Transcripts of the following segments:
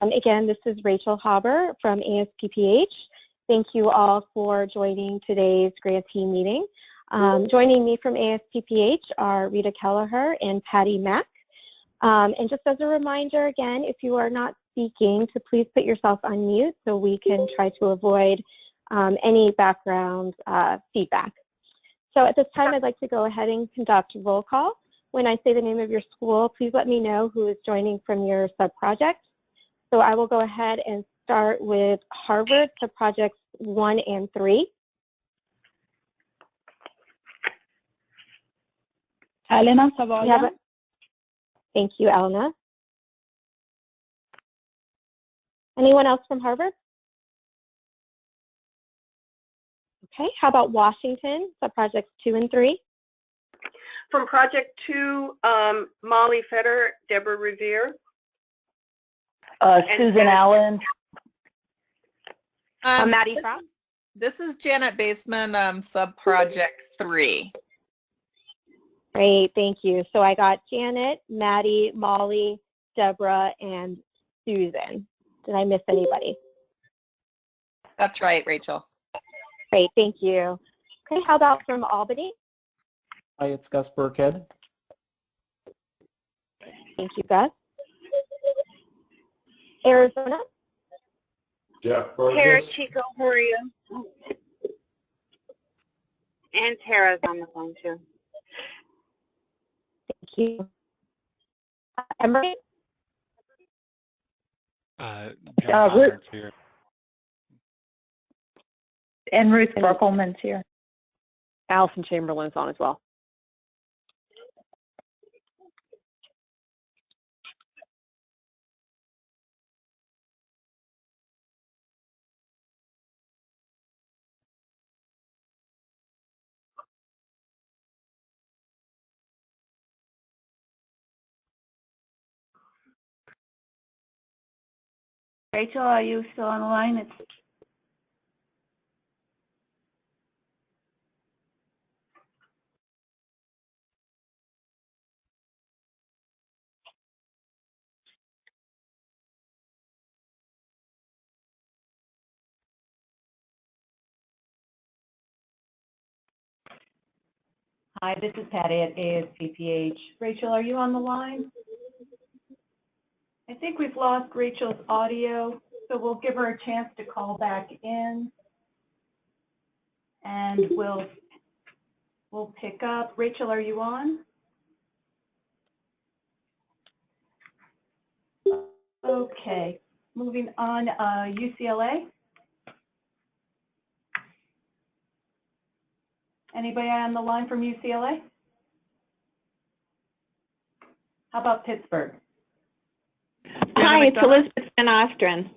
Again, this is Rachel Haber from ASPPH. Thank you all for joining today's grantee meeting. Joining me from ASPPH are Rita Kelleher and Patty Mack. And just as a reminder, again, if you are not speaking, to please put yourself on mute so we can try to avoid any background feedback. So at this time, I'd like to go ahead and conduct roll call. When I say the name of your school, please let me know who is joining from your sub-project. So I will go ahead and start with Harvard, sub-projects 1 and 3. Elena Savoia. Thank you, Elena. Anyone else from Harvard? Okay, how about Washington, sub-projects 2 and 3? From Project 2, Molly Fetter, Deborah Revere. Susan Allen. Maddie Frost. This is Janet Baseman, sub-project 3. Great, thank you. So I got Janet, Maddie, Molly, Deborah, and Susan. Did I miss anybody? That's right, Rachel. Great, thank you. Okay, how about from Albany? Hi, it's Gus Burkhead. Thank you, Gus. Arizona? Jeff Tara Burgess. Chico, how are you? And Tara's on the phone too. Thank you. Emory? Ruth. Here. And Ruth Burkelman's here. Allison Chamberlain's on as well. Rachel, are you still on the line? Hi, this is Patty at ASPPH. Rachel, are you on the line? I think we've lost Rachel's audio, so we'll give her a chance to call back in, and we'll pick up. Rachel, are you on? Okay, moving on, UCLA. Anybody on the line from UCLA? How about Pittsburgh? Hi, it's Elizabeth Van Ostrin.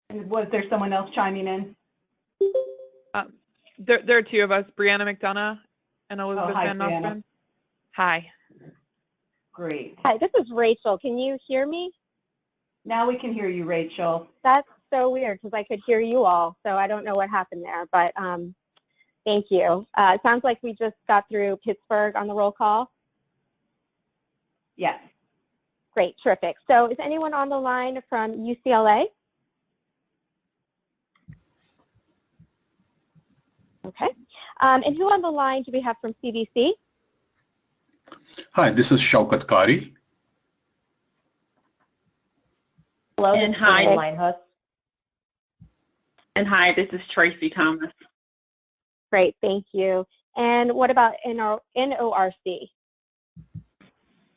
And was there someone else chiming in? There are two of us, Brianna McDonough and Elizabeth hi, Van Brianna. Nostrand. Hi. Great. Hi, this is Rachel. Can you hear me? Now we can hear you, Rachel. That's so weird because I could hear you all, so I don't know what happened there, but thank you. It sounds like we just got through Pittsburgh on the roll call. Yes. Great, terrific. So is anyone on the line from UCLA? Okay. And who on the line do we have from CBC? Hi, this is Shaukat Kari. Hello, And hi. Linehut. And hi, this is Tracy Thomas. Great, thank you. And what about NORC?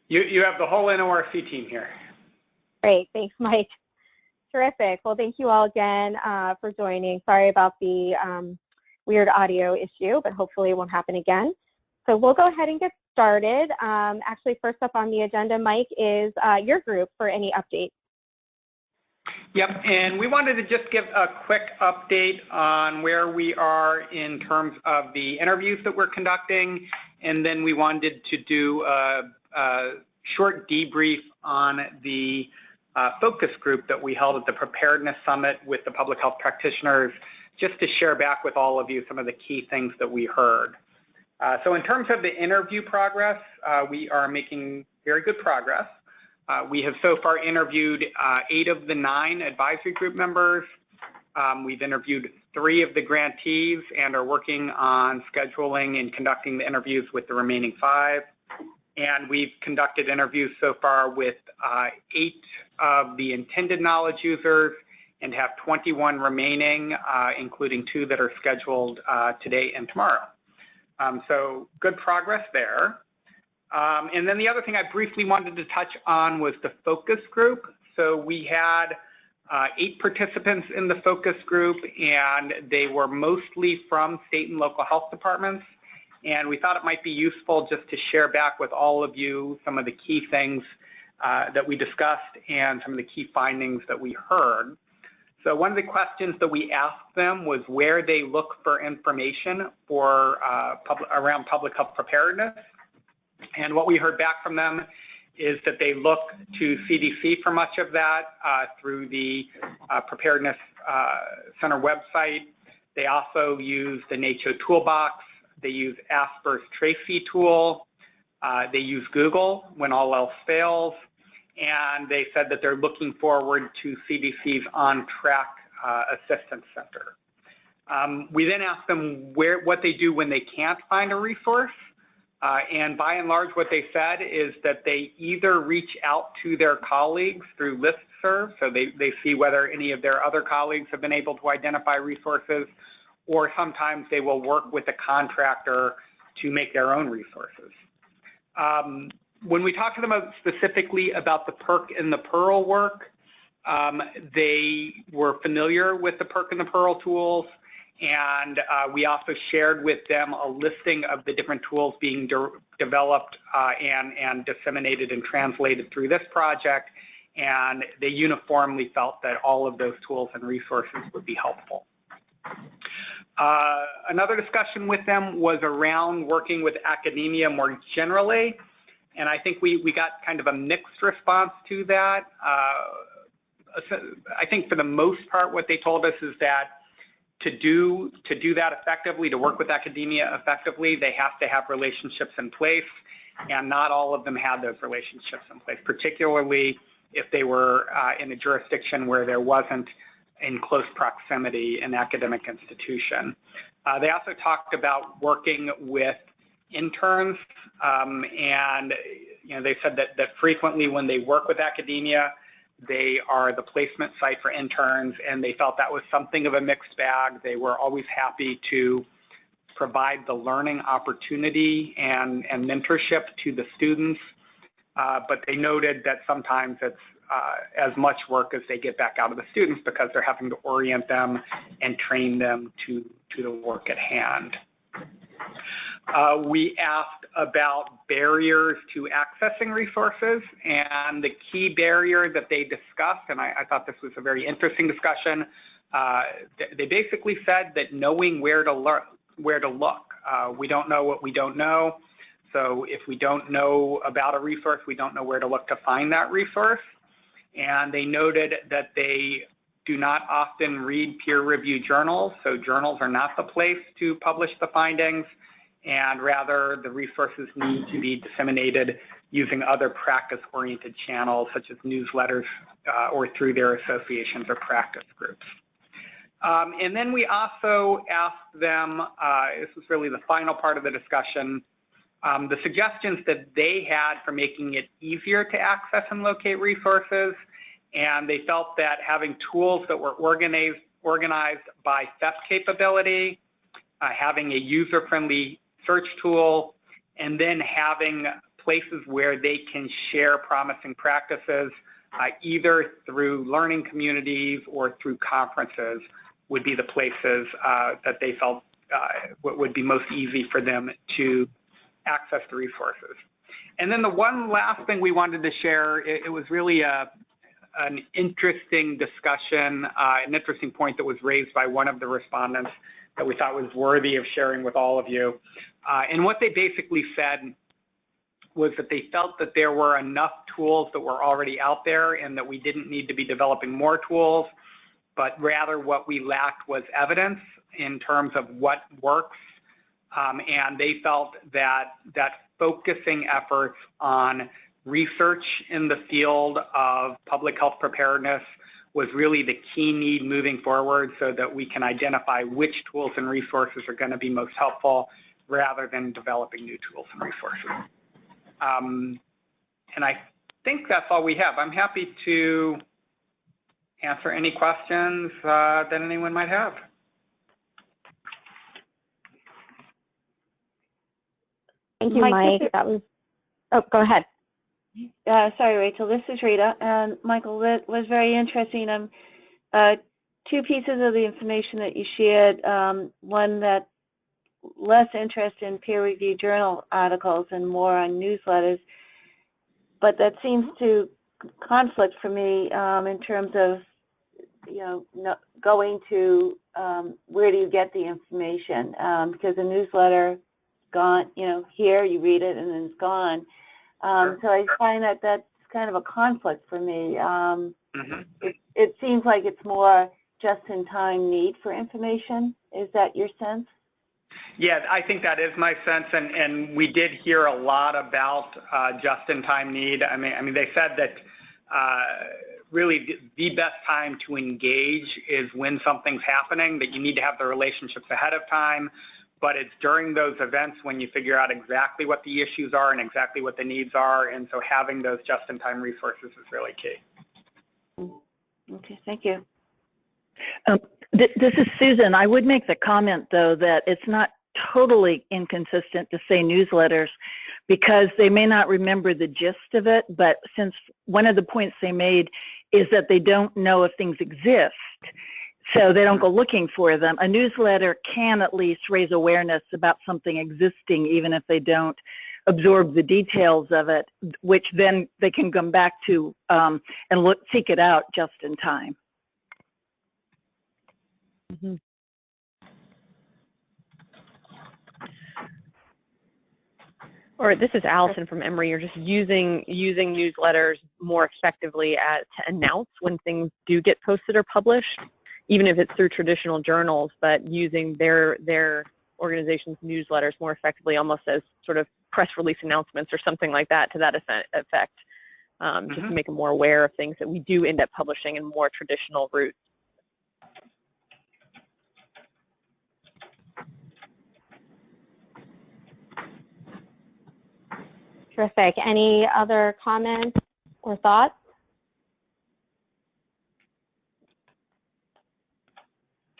You have the whole NORC team here. Great, thanks, Mike. Terrific. Well, thank you all again for joining. Sorry about the weird audio issue, but hopefully it won't happen again. So we'll go ahead and get started. Actually, first up on the agenda, Mike, is your group for any updates. Yep, and we wanted to just give a quick update on where we are in terms of the interviews that we're conducting, and then we wanted to do a short debrief on the focus group that we held at the Preparedness Summit with the public health practitioners, just to share back with all of you some of the key things that we heard. So in terms of the interview progress, we are making very good progress. We have so far interviewed 8 of the 9 advisory group members. We've interviewed 3 of the grantees and are working on scheduling and conducting the interviews with the remaining 5. And we've conducted interviews so far with 8 of the intended knowledge users and have 21 remaining, including 2 that are scheduled today and tomorrow. So good progress there. And then the other thing I briefly wanted to touch on was the focus group. So we had 8 participants in the focus group, and they were mostly from state and local health departments. And we thought it might be useful just to share back with all of you some of the key things that we discussed and some of the key findings that we heard. So one of the questions that we asked them was where they look for information for around public health preparedness. And what we heard back from them is that they look to CDC for much of that through the Preparedness Center website. They also use the NACHO toolbox. They use Asper's Tracy tool. They use Google when all else fails. And they said that they're looking forward to CDC's On Track Assistance Center. We then asked them what they do when they can't find a resource. And by and large, what they said is that they either reach out to their colleagues through listserv, so they see whether any of their other colleagues have been able to identify resources, or sometimes they will work with a contractor to make their own resources. When we talked to them specifically about the PERC and the PEARL work, they were familiar with the PERC and the PEARL tools, and we also shared with them a listing of the different tools being developed and disseminated and translated through this project, and they uniformly felt that all of those tools and resources would be helpful. Another discussion with them was around working with academia more generally, and I think we got kind of a mixed response to that. I think for the most part what they told us is that to do that effectively, to work with academia effectively, they have to have relationships in place, and not all of them had those relationships in place, particularly if they were in a jurisdiction where there wasn't in close proximity an academic institution. They also talked about working with interns, and they said that frequently when they work with academia, they are the placement site for interns, and they felt that was something of a mixed bag. They were always happy to provide the learning opportunity and mentorship to the students, but they noted that sometimes it's as much work as they get back out of the students because they're having to orient them and train them to the work at hand. We asked about barriers to accessing resources, and the key barrier that they discussed, and I thought this was a very interesting discussion, they basically said that knowing where to look. We don't know what we don't know, so if we don't know about a resource, we don't know where to look to find that resource. And they noted that they do not often read peer-reviewed journals, so journals are not the place to publish the findings, and rather the resources need to be disseminated using other practice-oriented channels such as newsletters or through their associations or practice groups. And then we also asked them, this was really the final part of the discussion, the suggestions that they had for making it easier to access and locate resources, and they felt that having tools that were organized by theft capability, having a user-friendly search tool, and then having places where they can share promising practices, either through learning communities or through conferences, would be the places that they felt would be most easy for them to access the resources. And then the one last thing we wanted to share, it was really an interesting discussion, an interesting point that was raised by one of the respondents that we thought was worthy of sharing with all of you. And what they basically said was that they felt that there were enough tools that were already out there and that we didn't need to be developing more tools, but rather what we lacked was evidence in terms of what works. And they felt that focusing efforts on research in the field of public health preparedness was really the key need moving forward so that we can identify which tools and resources are going to be most helpful rather than developing new tools and resources. And I think that's all we have. I'm happy to answer any questions that anyone might have. Thank you, Mike. That was, oh, go ahead. Sorry, Rachel, this is Rita. And Michael, that was very interesting. Two pieces of the information that you shared, one that less interest in peer-reviewed journal articles and more on newsletters, but that seems to conflict for me in terms of, going to where do you get the information, because a newsletter gone, here you read it and then it's gone. So I find that that's kind of a conflict for me. It seems like it's more just-in-time need for information. Is that your sense? Yeah, I think that is my sense, and we did hear a lot about just-in-time need. I mean, they said that really the best time to engage is when something's happening, that you need to have the relationships ahead of time, but it's during those events when you figure out exactly what the issues are and exactly what the needs are, and so having those just-in-time resources is really key. Okay, thank you. This is Susan. I would make the comment, though, that it's not totally inconsistent to say newsletters because they may not remember the gist of it, but since one of the points they made is that they don't know if things exist, so they don't go looking for them. A newsletter can at least raise awareness about something existing, even if they don't absorb the details of it, which then they can come back to and seek it out just in time. Or this is Allison from Emory. You're just using newsletters more effectively to announce when things do get posted or published, even if it's through traditional journals, but using their organization's newsletters more effectively, almost as sort of press release announcements or something like that to that effect, just to make them more aware of things that we do end up publishing in more traditional routes. Terrific. Any other comments or thoughts?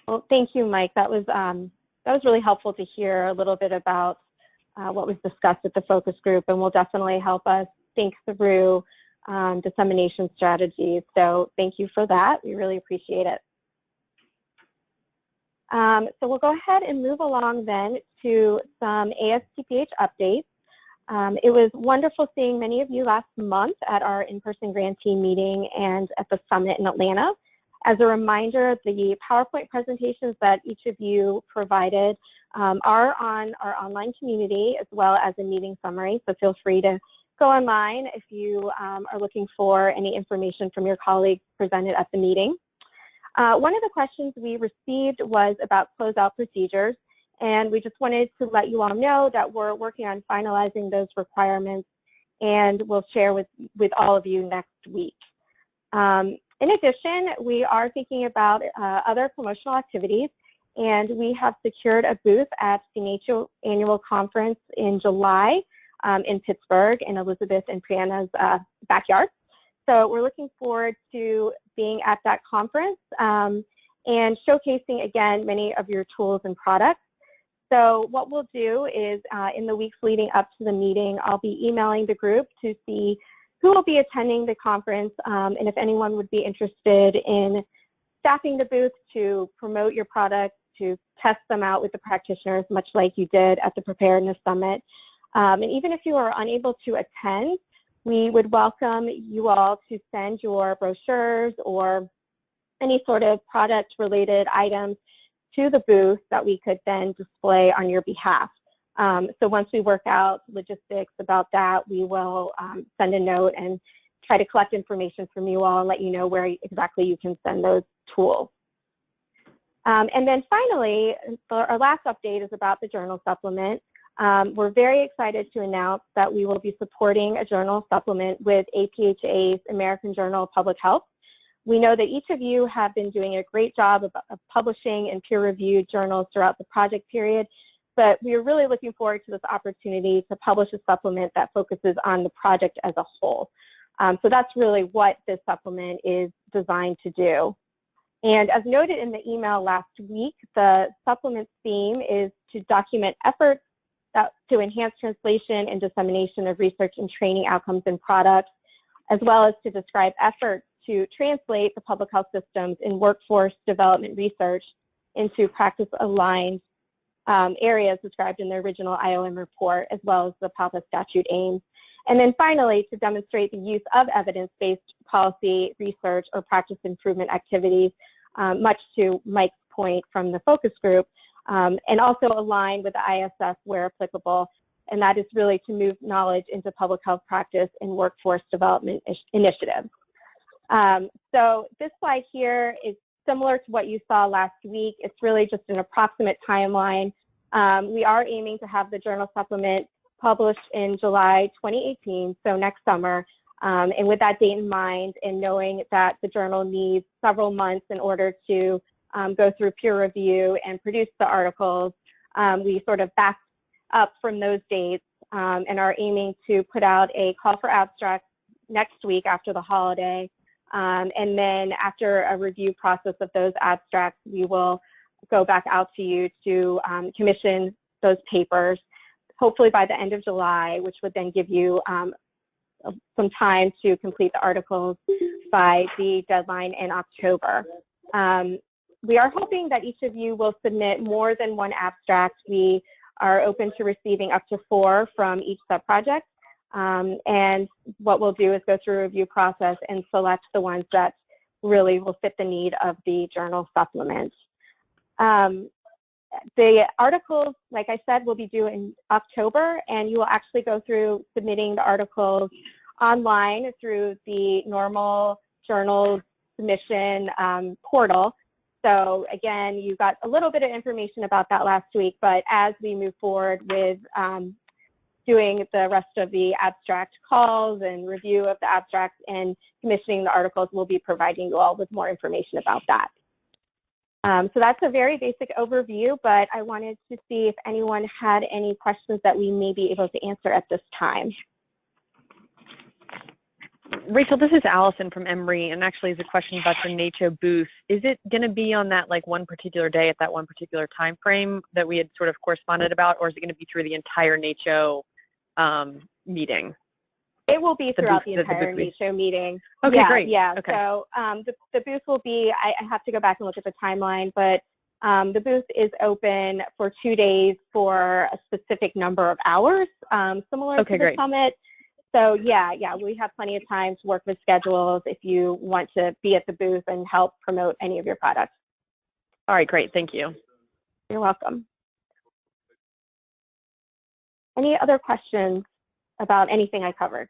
Well, thank you, Mike. That was really helpful to hear a little bit about what was discussed at the focus group, and will definitely help us think through dissemination strategies. So thank you for that. We really appreciate it. So we'll go ahead and move along then to some ASTPH updates. It was wonderful seeing many of you last month at our in-person grantee meeting and at the summit in Atlanta. As a reminder, the PowerPoint presentations that each of you provided are on our online community as well as a meeting summary, so feel free to go online if you are looking for any information from your colleagues presented at the meeting. One of the questions we received was about closeout procedures. And we just wanted to let you all know that we're working on finalizing those requirements, and we'll share with all of you next week. In addition, we are thinking about other promotional activities, and we have secured a booth at CNH Annual Conference in July in Pittsburgh in Elizabeth and Brianna's backyard. So we're looking forward to being at that conference and showcasing, again, many of your tools and products. So what we'll do is in the weeks leading up to the meeting, I'll be emailing the group to see who will be attending the conference and if anyone would be interested in staffing the booth to promote your products, to test them out with the practitioners, much like you did at the Preparedness Summit. And even if you are unable to attend, we would welcome you all to send your brochures or any sort of product-related items to the booth that we could then display on your behalf. So once we work out logistics about that, we will send a note and try to collect information from you all and let you know where exactly you can send those tools. And then finally, our last update is about the journal supplement. We're very excited to announce that we will be supporting a journal supplement with APHA's American Journal of Public Health. We know that each of you have been doing a great job of publishing in peer-reviewed journals throughout the project period, but we are really looking forward to this opportunity to publish a supplement that focuses on the project as a whole. So that's really what this supplement is designed to do. And as noted in the email last week, the supplement's theme is to document efforts to enhance translation and dissemination of research and training outcomes and products, as well as to describe efforts to translate the public health systems in workforce development research into practice-aligned areas described in the original IOM report, as well as the PALPA statute aims. And then finally, to demonstrate the use of evidence-based policy research or practice improvement activities, much to Mike's point from the focus group, and also align with the ISF where applicable, and that is really to move knowledge into public health practice and workforce development initiatives. So this slide here is similar to what you saw last week. It's really just an approximate timeline. We are aiming to have the journal supplement published in July 2018, so next summer. And with that date in mind, and knowing that the journal needs several months in order to go through peer review and produce the articles, we sort of backed up from those dates and are aiming to put out a call for abstracts next week after the holiday. And then after a review process of those abstracts, we will go back out to you to commission those papers, hopefully by the end of July, which would then give you some time to complete the articles by the deadline in October. We are hoping that each of you will submit more than one abstract. We are open to receiving up to 4 from each subproject. And what we'll do is go through a review process and select the ones that really will fit the need of the journal supplement. The articles, like I said, will be due in October, and you will actually go through submitting the articles online through the normal journal submission portal. So again, you got a little bit of information about that last week, but as we move forward with doing the rest of the abstract calls and review of the abstracts and commissioning the articles, we'll be providing you all with more information about that. So that's a very basic overview, but I wanted to see if anyone had any questions that we may be able to answer at this time. Rachel, this is Allison from Emory, and actually is a question about the NACCHO booth. Is it going to be on that one particular day at that one particular time frame that we had sort of corresponded about, or is it going to be through the entire NACCHO meeting? It will be throughout the entire NACCHO meeting. Okay, yeah, great. Yeah, okay. So the booth will be, I have to go back and look at the timeline, but the booth is open for 2 days for a specific number of hours, similar to the summit. So yeah, we have plenty of time to work with schedules if you want to be at the booth and help promote any of your products. All right, great. Thank you. You're welcome. Any other questions about anything I covered?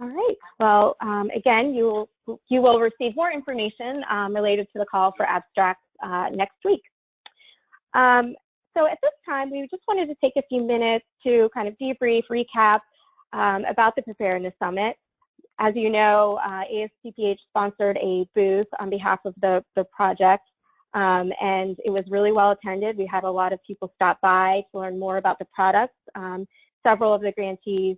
All right. Well, again, you will receive more information related to the call for abstracts next week. So at this time, we just wanted to take a few minutes to kind of debrief, recap about the Preparedness Summit. As you know, ASTPH sponsored a booth on behalf of the project, and it was really well attended. We had a lot of people stop by to learn more about the products. Several of the grantees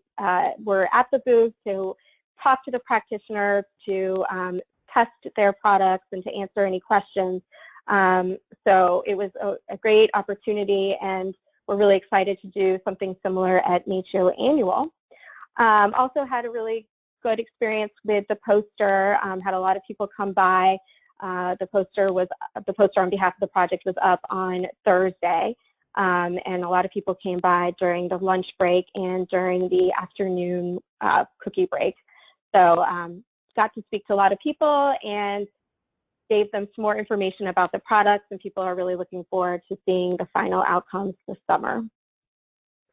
were at the booth to talk to the practitioner, to test their products, and to answer any questions. So it was a great opportunity, and we're really excited to do something similar at NACCHO Annual. Also had a really good experience with the poster, had a lot of people come by. The poster on behalf of the project was up on Thursday, and a lot of people came by during the lunch break and during the afternoon cookie break. So got to speak to a lot of people and gave them some more information about the products, and people are really looking forward to seeing the final outcomes this summer.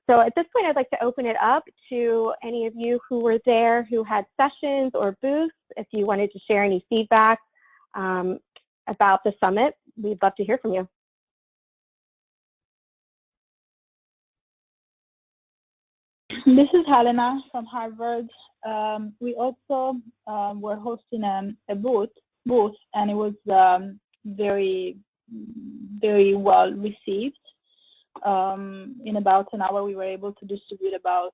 So at this point, I'd like to open it up to any of you who were there who had sessions or booths. If you wanted to share any feedback about the summit, we'd love to hear from you. This is Helena from Harvard. We also were hosting a booth, and it was very, very well received. In about an hour, we were able to distribute about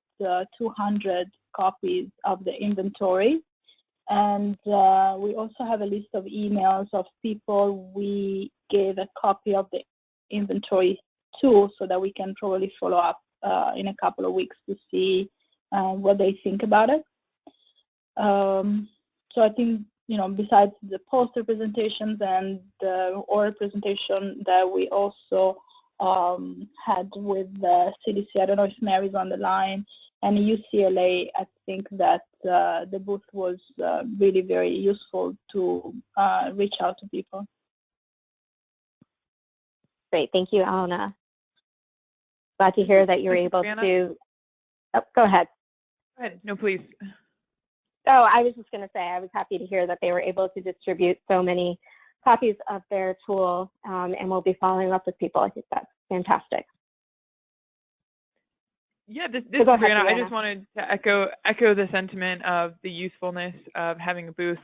200 copies of the inventory. And we also have a list of emails of people we gave a copy of the inventory to, so that we can probably follow up in a couple of weeks to see what they think about it. So I think, besides the poster presentations and the oral presentation that we also had with the CDC, I don't know if Mary's on the line, and UCLA, I think that the booth was really very useful to reach out to people. Great, thank you, Alana. Glad to hear that you're able to. Oh, go ahead. Go ahead. No, please. Oh, I was just going to say I was happy to hear that they were able to distribute so many copies of their tool, and we'll be following up with people. I think that's fantastic. Yeah, this is Brianna. I just wanted to echo the sentiment of the usefulness of having a booth.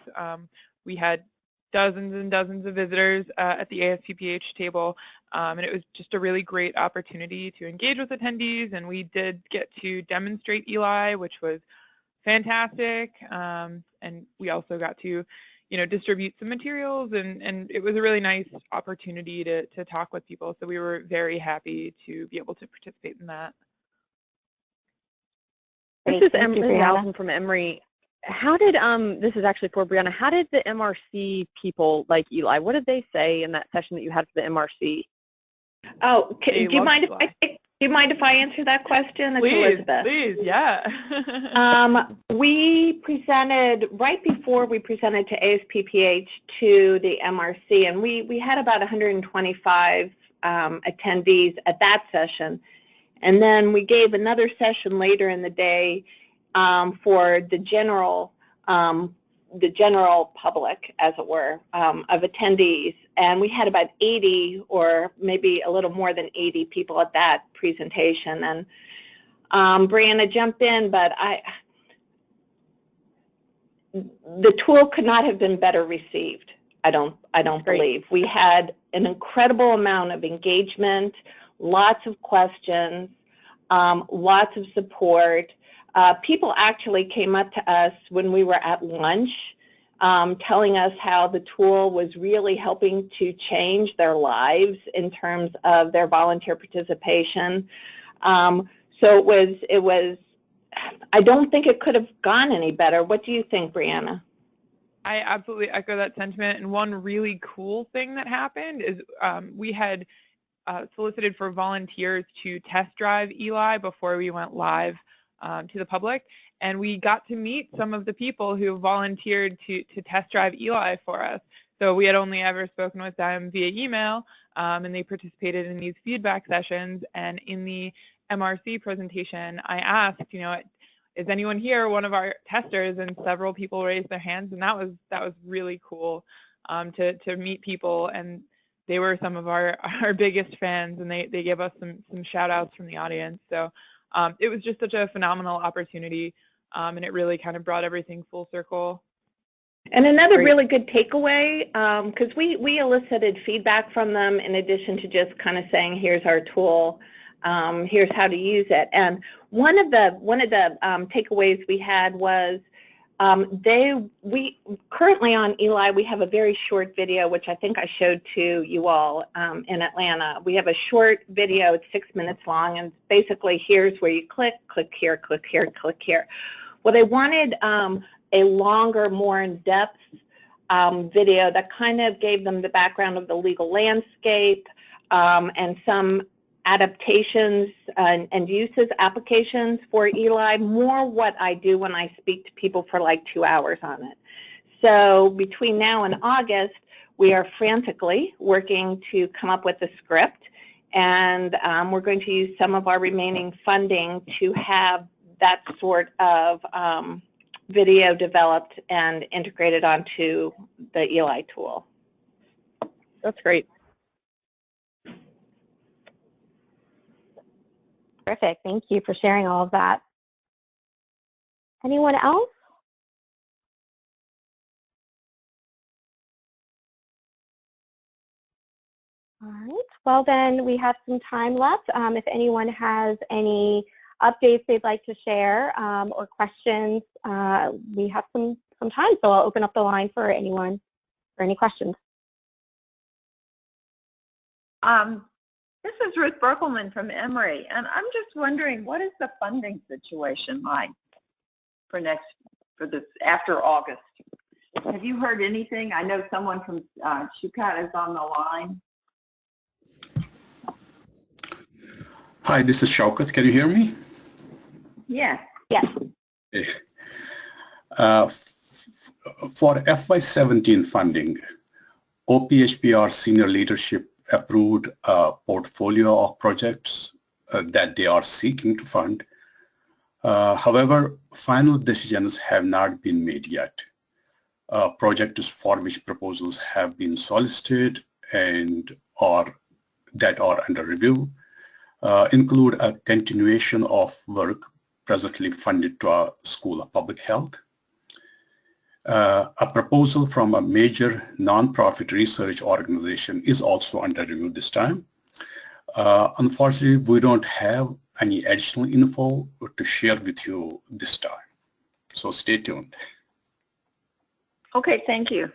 We had dozens and dozens of visitors at the ASPPH table, and it was just a really great opportunity to engage with attendees, and we did get to demonstrate Eli, which was fantastic, and we also got to distribute some materials, and it was a really nice opportunity to talk with people, so we were very happy to be able to participate in that. This is Allison from Emory. How did, this is actually for Brianna, how did the MRC people like Eli? What did they say in that session that you had for the MRC? Oh, do you mind if I answer that question? It's Elizabeth. Please, yeah. We presented, right before we presented to ASPPH to the MRC, and we had about 125 attendees at that session. And then we gave another session later in the day for the general public, as it were, of attendees. And we had about 80 or maybe a little more than 80 people at that presentation. And Brianna, jump in, but the tool could not have been better received. I don't believe. We had an incredible amount of engagement, lots of questions, lots of support. People actually came up to us when we were at lunch, telling us how the tool was really helping to change their lives in terms of their volunteer participation. So it was, I don't think it could have gone any better. What do you think, Brianna? I absolutely echo that sentiment. And one really cool thing that happened is we had solicited for volunteers to test drive Eli before we went live to the public. And we got to meet some of the people who volunteered to test drive Eli for us. So we had only ever spoken with them via email, and they participated in these feedback sessions. And in the MRC presentation, I asked, is anyone here one of our testers? And several people raised their hands, and that was really cool to meet people. And they were some of our biggest fans, and they gave us some shout outs from the audience. So it was just such a phenomenal opportunity, and it really kind of brought everything full circle. And another really good takeaway, because we elicited feedback from them in addition to just kind of saying, here's our tool, here's how to use it. And one of the takeaways we had was we currently on Eli, we have a very short video, which I think I showed to you all in Atlanta. We have a short video, it's 6 minutes long, and basically here's where you click here, click here, click here. Well, they wanted a longer, more in-depth video that kind of gave them the background of the legal landscape and some adaptations and uses, applications for Eli, more what I do when I speak to people for like 2 hours on it. So between now and August, we are frantically working to come up with a script, and we're going to use some of our remaining funding to have that sort of video developed and integrated onto the Eli tool. That's great. Terrific. Thank you for sharing all of that. Anyone else? All right. Well, then we have some time left. If anyone has any updates they'd like to share or questions, we have some time. So I'll open up the line for anyone for any questions. This is Ruth Berkelman from Emory, and I'm just wondering, what is the funding situation like for this after August? Have you heard anything? I know someone from Shukat is on the line. Hi, this is Shaukat. Can you hear me? Yes. Yes. For FY17 funding, OPHBR senior leadership approved a portfolio of projects that they are seeking to fund. However, final decisions have not been made yet. Projects for which proposals have been solicited and that are under review include a continuation of work presently funded to our School of Public Health, a proposal from a major nonprofit research organization is also under review this time. Unfortunately, we don't have any additional info to share with you this time. So stay tuned. Okay, thank you.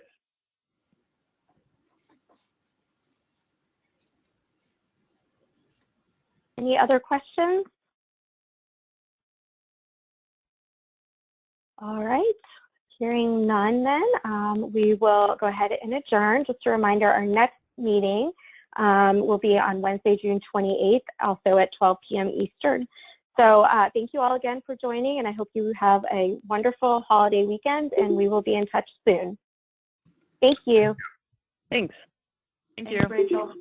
Any other questions? All right. Hearing none then, we will go ahead and adjourn. Just a reminder, our next meeting will be on Wednesday, June 28th, also at 12 p.m. Eastern. So thank you all again for joining, and I hope you have a wonderful holiday weekend, and we will be in touch soon. Thank you. Thanks. Thank you. Thanks, Rachel.